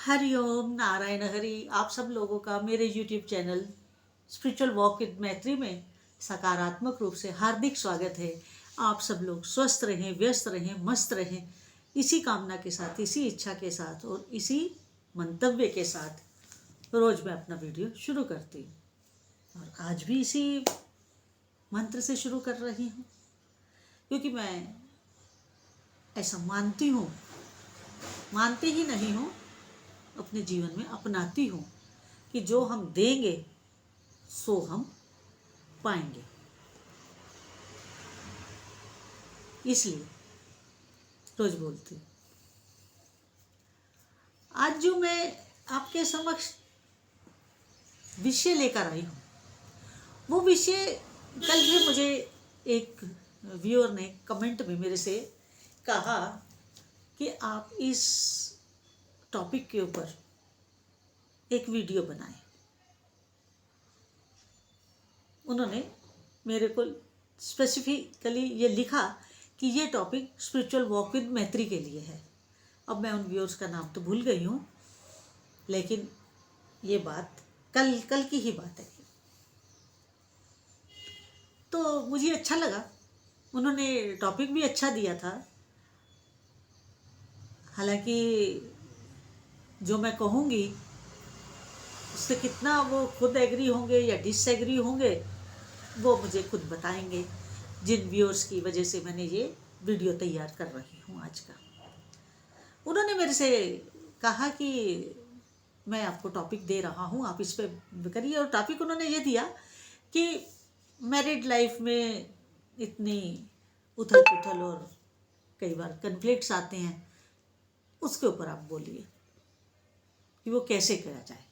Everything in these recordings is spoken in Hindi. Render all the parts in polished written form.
हरिओम नारायण हरि। आप सब लोगों का मेरे YouTube channel spiritual walk with मैत्री में सकारात्मक रूप से हार्दिक स्वागत है। आप सब लोग स्वस्थ रहें, व्यस्त रहें, मस्त रहें, इसी कामना के साथ, इसी इच्छा के साथ और इसी मंतव्य के साथ रोज मैं अपना वीडियो शुरू करती हूँ। और आज भी इसी मंत्र से शुरू कर रही हूँ, क्योंकि मैं ऐसा मानती ही नहीं हूँ, अपने जीवन में अपनाती हूँ कि जो हम देंगे सो हम पाएंगे। इसलिए रोज बोलती हूँ। आज जो मैं आपके समक्ष विषय लेकर आई हूँ, वो विषय कल भी मुझे एक व्यूअर ने कमेंट में मेरे से कहा कि आप इस टॉपिक के ऊपर एक वीडियो बनाएं। उन्होंने मेरे को स्पेसिफिकली ये लिखा कि ये टॉपिक स्पिरिचुअल वॉक विद मैत्री के लिए है। अब मैं उन व्यूअर्स का नाम तो भूल गई हूँ, लेकिन ये बात कल की ही बात है। तो मुझे अच्छा लगा, उन्होंने टॉपिक भी अच्छा दिया था। हालांकि जो मैं कहूँगी उससे कितना वो खुद एग्री होंगे या डिसएग्री होंगे, वो मुझे खुद बताएंगे, जिन व्यूअर्स की वजह से मैंने ये वीडियो तैयार कर रही हूँ आज का। उन्होंने मेरे से कहा कि मैं आपको टॉपिक दे रहा हूँ, आप इस पर करिए। और टॉपिक उन्होंने ये दिया कि मैरिड लाइफ में इतनी उथल पुथल और कई बार कन्फ्लिक्ट्स आते हैं, उसके ऊपर आप बोलिए कि वो कैसे करा जाए।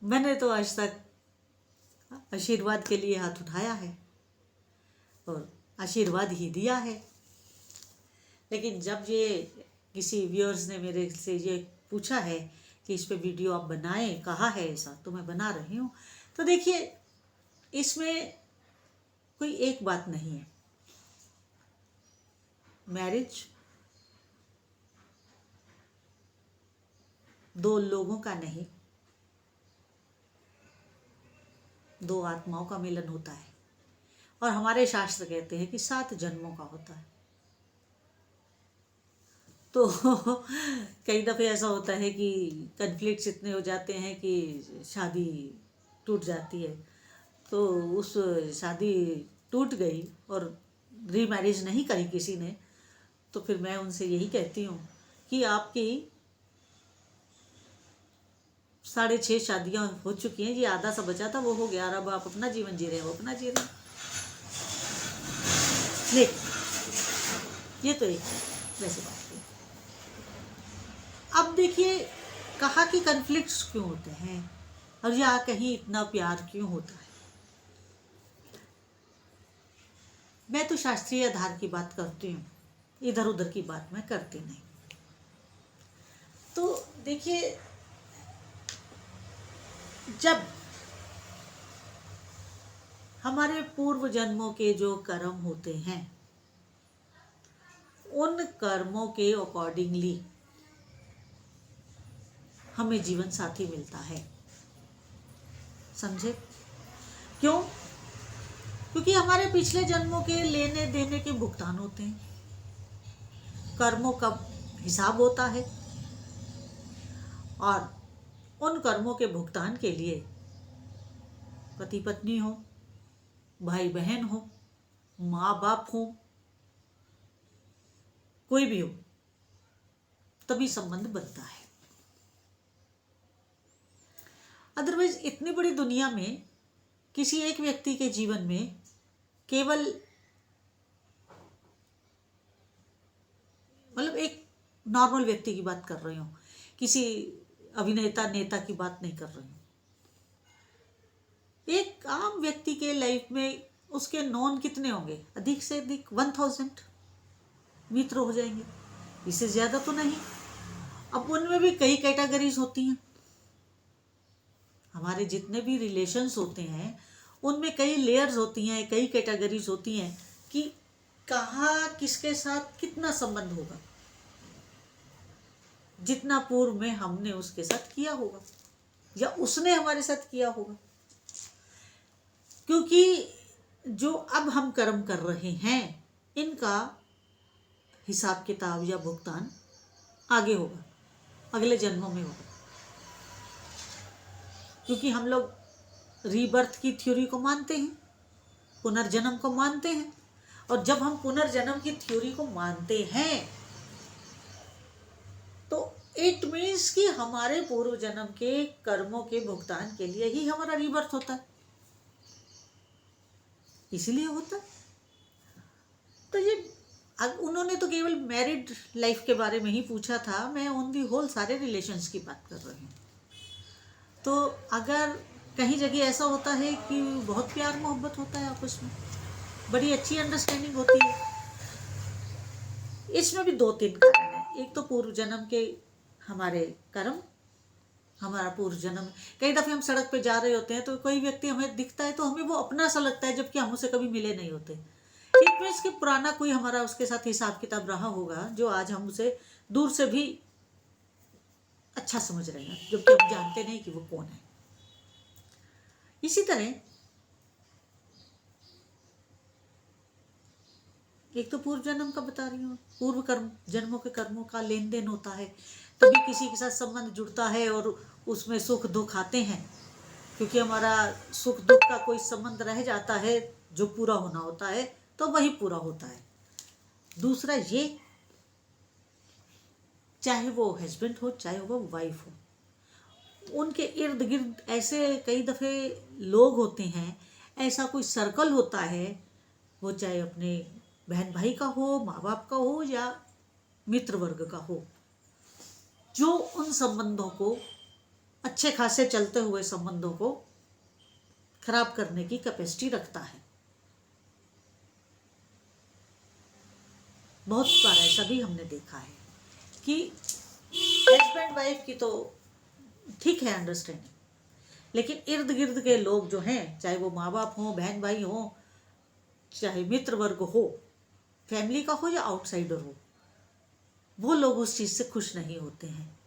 मैंने तो आज तक आशीर्वाद के लिए हाथ उठाया है और आशीर्वाद ही दिया है, लेकिन जब ये किसी व्यूअर्स ने मेरे से ये पूछा है कि इस पे वीडियो आप बनाएं, कहा है ऐसा, तो मैं बना रही हूँ। तो देखिए, इसमें कोई एक बात नहीं है। मैरिज दो लोगों का नहीं, दो आत्माओं का मिलन होता है। और हमारे शास्त्र कहते हैं कि 7 जन्मों का होता है। तो कई दफ़े ऐसा होता है कि कन्फ्लिक्ट्स इतने हो जाते हैं कि शादी टूट जाती है। तो उस शादी टूट गई और रीमैरिज नहीं करी किसी ने, तो फिर मैं उनसे यही कहती हूँ कि आपकी 6.5 शादियाँ हो चुकी हैं, ये आधा सा बचा था वो हो गया, अब आप अपना जीवन जी रहे हैं, वो अपना जी रहे हैं। ये तो एक वैसे बात है। अब देखिए, कहा कि कन्फ्लिक्ट्स क्यों होते हैं और या कहीं इतना प्यार क्यों होता है। मैं तो शास्त्रीय आधार की बात करती हूँ, इधर उधर की बात मैं करती नहीं। तो देखिए, जब हमारे पूर्व जन्मों के जो कर्म होते हैं, उन कर्मों के अकॉर्डिंगली हमें जीवन साथी मिलता है। समझे क्यों? क्योंकि हमारे पिछले जन्मों के लेने देने के भुगतान होते हैं, कर्मों का हिसाब होता है, और उन कर्मों के भुगतान के लिए पति पत्नी हो, भाई बहन हो, माँ बाप हो, कोई भी हो, तभी संबंध बनता है। अदरवाइज इतनी बड़ी दुनिया में किसी एक व्यक्ति के जीवन में केवल मतलब एक नॉर्मल व्यक्ति की बात कर रही हूँ, किसी अभिनेता नेता की बात नहीं कर रही हूँ। एक आम व्यक्ति के लाइफ में उसके नॉन कितने होंगे? अधिक से अधिक 1000 मित्र हो जाएंगे, इससे ज़्यादा तो नहीं। अब उनमें भी कई कैटेगरीज होती हैं। हमारे जितने भी रिलेशंस होते हैं उनमें कई लेयर्स होती हैं, कई कैटेगरीज होती हैं कि कहाँ किसके साथ कितना संबंध होगा, जितना पूर्व में हमने उसके साथ किया होगा या उसने हमारे साथ किया होगा। क्योंकि जो अब हम कर्म कर रहे हैं इनका हिसाब किताब या भुगतान आगे होगा, अगले जन्मों में होगा। क्योंकि हम लोग रीबर्थ की थ्योरी को मानते हैं, पुनर्जन्म को मानते हैं, और जब हम पुनर्जन्म की थ्योरी को मानते हैं तो इट मीन्स कि हमारे पूर्व जन्म के कर्मों के भुगतान के लिए ही हमारा रीबर्थ होता है, इसीलिए होता है। तो ये अब उन्होंने तो केवल मैरिड लाइफ के बारे में ही पूछा था, मैं ऑन दी होल सारे रिलेशंस की बात कर रही हूँ। तो अगर कहीं जगह ऐसा होता है कि बहुत प्यार मोहब्बत होता है आपस में, बड़ी अच्छी अंडरस्टैंडिंग होती है, इसमें भी 2-3 कारण है। एक तो पूर्व जन्म के हमारे कर्म, हमारा पूर्व जन्म। कई दफ़े हम सड़क पे जा रहे होते हैं तो कोई व्यक्ति हमें दिखता है तो हमें वो अपना सा लगता है, जबकि हम उससे कभी मिले नहीं होते। इट मीन्स कि पुराना कोई हमारा उसके साथ हिसाब किताब रहा होगा, जो आज हम उसे दूर से भी अच्छा समझ रहे हैं, जबकि हम जानते नहीं कि वो कौन है। इसी तरह एक तो पूर्व जन्म का बता रही हूँ, पूर्व कर्म जन्मों के कर्मों का लेन देन होता है, तभी किसी के साथ संबंध जुड़ता है और उसमें सुख दुख आते हैं। क्योंकि हमारा सुख दुख का कोई संबंध रह जाता है, जो पूरा होना होता है तो वही पूरा होता है। दूसरा ये, चाहे वो हस्बैंड हो चाहे वो वाइफ हो, उनके इर्द गिर्द ऐसे कई दफ़े लोग होते हैं, ऐसा कोई सर्कल होता है, वो चाहे अपने बहन भाई का हो, माँ बाप का हो या मित्र वर्ग का हो, जो उन संबंधों को, अच्छे खासे चलते हुए संबंधों को खराब करने की कैपेसिटी रखता है। बहुत बार ऐसा भी हमने देखा है कि हस्बैंड वाइफ की तो ठीक है अंडरस्टैंडिंग, लेकिन इर्द गिर्द के लोग जो हैं, चाहे वो माँ बाप हों, बहन भाई हों, चाहे मित्र वर्ग हो, फैमिली का हो या आउटसाइडर हो, वो लोग उस चीज़ से खुश नहीं होते हैं।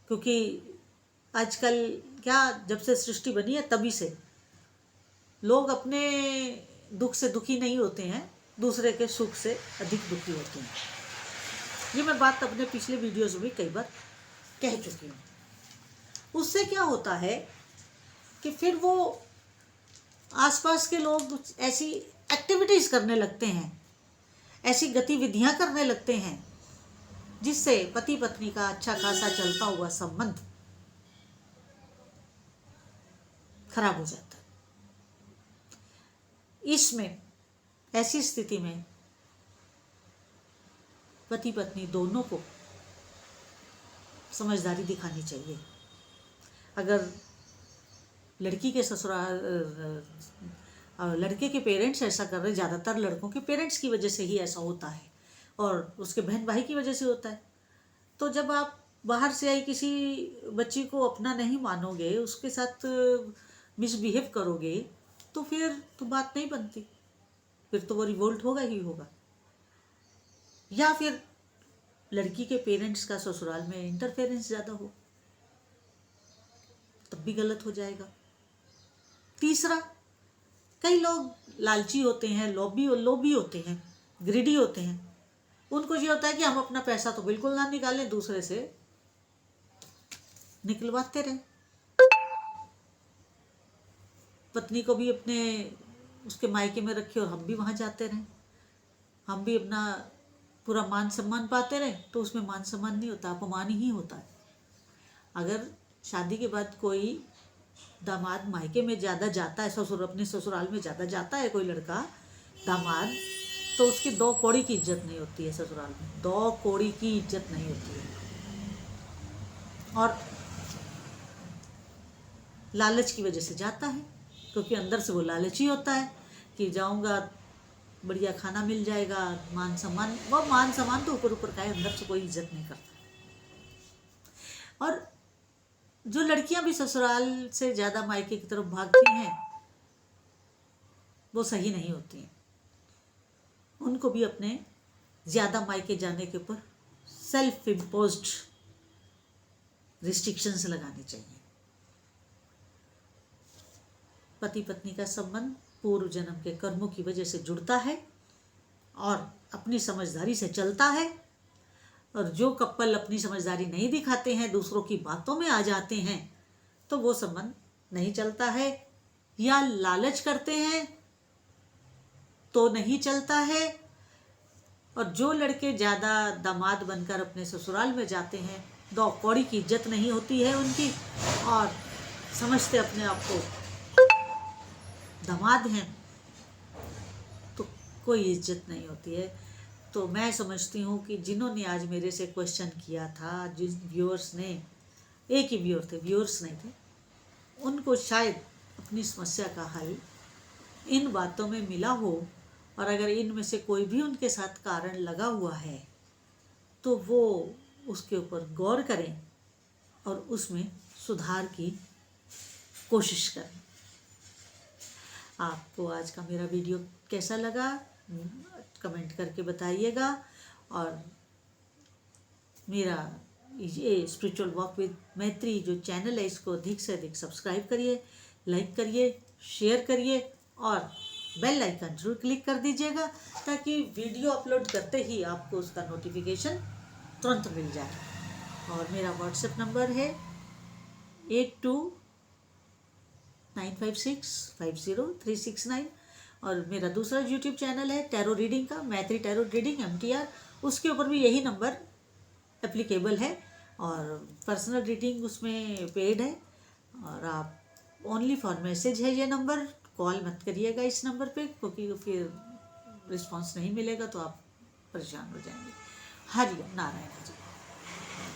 क्योंकि आजकल क्या, जब से सृष्टि बनी है तभी से लोग अपने दुख से दुखी नहीं होते हैं, दूसरे के सुख से अधिक दुखी होते हैं। ये मैं बात अपने पिछले वीडियोज़ में कई बार कह चुकी हूँ। उससे क्या होता है कि फिर वो आसपास के लोग ऐसी एक्टिविटीज़ करने लगते हैं, ऐसी गतिविधियां करने लगते हैं, जिससे पति पत्नी का अच्छा खासा चलता हुआ संबंध खराब हो जाता है। इसमें ऐसी स्थिति में पति पत्नी दोनों को समझदारी दिखानी चाहिए। अगर लड़की के ससुराल, लड़के के पेरेंट्स ऐसा कर रहे, ज़्यादातर लड़कों के पेरेंट्स की वजह से ही ऐसा होता है और उसके बहन भाई की वजह से होता है। तो जब आप बाहर से आई किसी बच्ची को अपना नहीं मानोगे, उसके साथ मिसबिहेव करोगे, तो फिर तो बात नहीं बनती, फिर तो वो रिवोल्ट होगा ही होगा। या फिर लड़की के पेरेंट्स का ससुराल में इंटरफेरेंस ज़्यादा हो, तब भी गलत हो जाएगा। तीसरा, कई लोग लालची होते हैं, लोभी होते हैं, ग्रीडी होते हैं। उनको ये होता है कि हम अपना पैसा तो बिल्कुल ना निकालें, दूसरे से निकलवाते रहें। पत्नी को भी अपने उसके मायके में रखे और हम भी वहाँ जाते रहें, हम भी अपना पूरा मान सम्मान पाते रहें, तो उसमें मान सम्मान नहीं होता, अपमान ही होता है। अगर शादी के बाद कोई दामाद मायके में ज़्यादा जाता है, अपने ससुराल में ज़्यादा जाता है कोई लड़का दामाद, तो उसकी 2 कौड़ी की इज्जत नहीं होती है ससुराल में, 2 कौड़ी की इज्जत नहीं होती है। और लालच की वजह से जाता है, क्योंकि अंदर से वो लालची होता है कि जाऊंगा, बढ़िया खाना मिल जाएगा, मान सम्मान। वो मान सम्मान तो ऊपर ऊपर का है, अंदर से कोई इज्जत नहीं करता। और जो लड़कियां भी ससुराल से ज़्यादा मायके की तरफ भागती हैं, वो सही नहीं होती हैं। उनको भी अपने ज़्यादा मायके जाने के ऊपर सेल्फ इम्पोज्ड रिस्ट्रिक्शंस लगाने चाहिए। पति पत्नी का संबंध पूर्व जन्म के कर्मों की वजह से जुड़ता है और अपनी समझदारी से चलता है, और जो कपल अपनी समझदारी नहीं दिखाते हैं, दूसरों की बातों में आ जाते हैं, तो वो संबंध नहीं चलता है, या लालच करते हैं तो नहीं चलता है। और जो लड़के ज़्यादा दामाद बनकर अपने ससुराल में जाते हैं, दो कौड़ी की इज्जत नहीं होती है उनकी, और समझते अपने आप को दामाद हैं, तो कोई इज्जत नहीं होती है। तो मैं समझती हूँ कि जिन्होंने आज मेरे से क्वेश्चन किया था, जिन व्यूअर्स ने, एक ही व्यूअर थे, व्यूअर्स नहीं थे, उनको शायद अपनी समस्या का हल इन बातों में मिला हो, और अगर इनमें से कोई भी उनके साथ कारण लगा हुआ है तो वो उसके ऊपर गौर करें और उसमें सुधार की कोशिश करें। आपको आज का मेरा वीडियो कैसा लगा कमेंट करके बताइएगा, और मेरा ये स्पिरिचुअल वॉक विद मैत्री जो चैनल है, इसको अधिक से अधिक सब्सक्राइब करिए, लाइक करिए, शेयर करिए, और बेल आइकन जरूर क्लिक कर दीजिएगा, ताकि वीडियो अपलोड करते ही आपको उसका नोटिफिकेशन तुरंत मिल जाए। और मेरा व्हाट्सएप नंबर है 8295650369, और मेरा दूसरा यूट्यूब चैनल है टैरो रीडिंग का, मैत्री टैरो रीडिंग MTR, उसके ऊपर भी यही नंबर एप्लीकेबल है, और पर्सनल रीडिंग उसमें पेड है, और आप ओनली फॉर मैसेज है ये नंबर, कॉल मत करिएगा इस नंबर पे, क्योंकि फिर रिस्पांस नहीं मिलेगा तो आप परेशान हो जाएंगे। हरिओम नारायण जी।